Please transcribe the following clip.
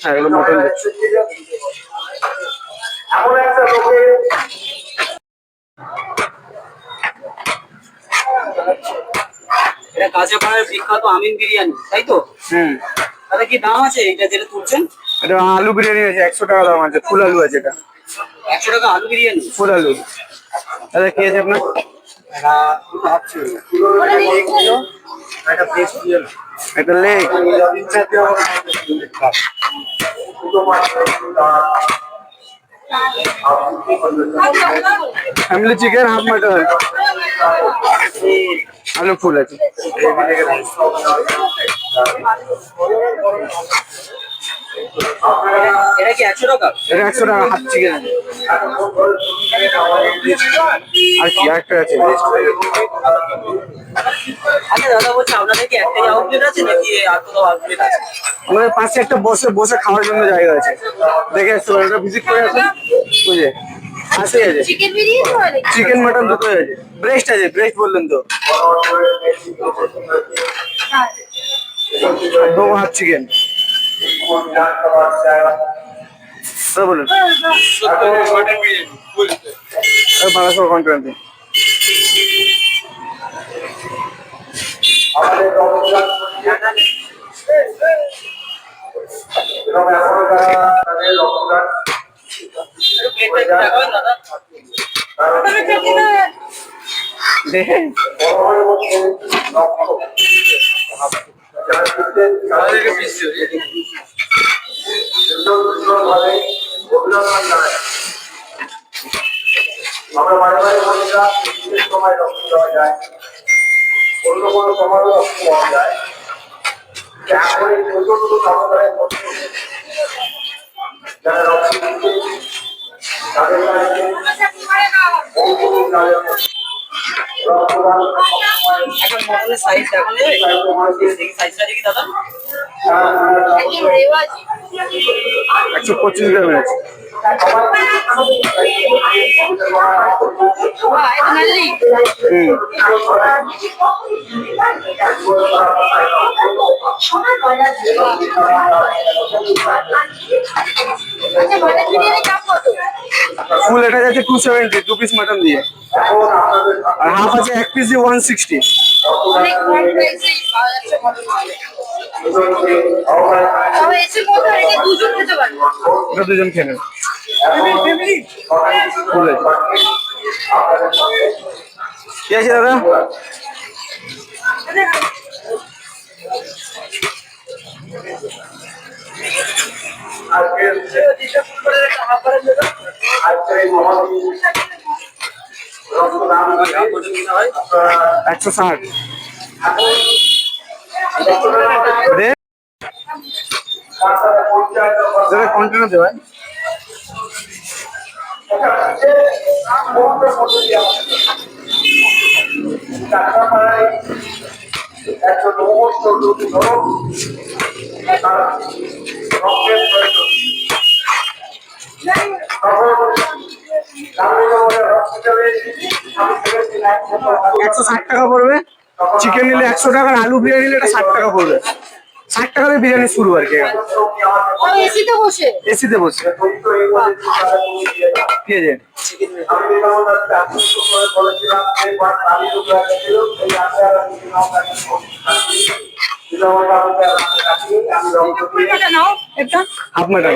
হ্যাঁ এগুলো মটন। এটা কাঁচাপাড়ার বিখ্যাত আমিন বিরিয়ানি, তাই তো? তাহলে কি দাম আছে এটা যেটা তুলছেন? এটা আলু বিরিয়ানি আছে, 100 টাকা দাম আছে। ফুল আলু আছে এটা। 100 টাকা আলু বিরিয়ানি? ফুল আলু। দাদা কি আছে আপনার? একটা leg. Family chicken, half mutton, আলু ফুল আছে। এটা কি 100 টাকা? এটা 100 টাকা হাফ চিকেন আছে। আর কি একটা আছে। আচ্ছা দাদা বলছি, আপনাদের কি একটাই আউটলেট আছে নাকি আর কোথাও আউটলেট আছে? আমাদের পাশে একটা বসে বসে খাওয়ার জন্য জায়গা আছে, দেখে আসতে পারেন, ভিজিট করে আসুন। বুঝে পাশে আছে। চিকেন মাটন দুটোই আছে। ব্রেস্ট আছে, ব্রেস্ট বললেন তো? দো হাফ চিকেন। বলুন 1200 কন্ট্রাক্ট। আমরা বারে বারে বলি না, বিশেষ সময় রক্ত দেওয়া যায়, অন্য কোনো সময় রক্ত পাওয়া যায়। এখন এই প্রচন্ড সমস্যায় যারা রক্ত দিচ্ছে তাদের কাছে এখন মটনের সাইজ দেখা যায়, দেখি সাইজটা দেখি দাদা। 125 গ্রামের আছে। ফুল এটা যাচ্ছে 270, 2 পিস মাটন দিয়ে। আর হাফ আছে 1 পিস দিয়ে 160। এটা দুজন খেয়ে নেবে। কি আছে দাদা? একশো 60। কন্টিনিউ দেবেন। একশো 60 টাকা পড়বে। চিকেন নিলে 100 টাকা, আলু বিরিয়ানি নিলে এটা 60 টাকা পড়বে। 60 টাকা দিয়ে বিরিয়ানি শুরু আর কি। এসিতে বসে এসিতে বসে কি আছে? নাও একটা হাফ মাটন।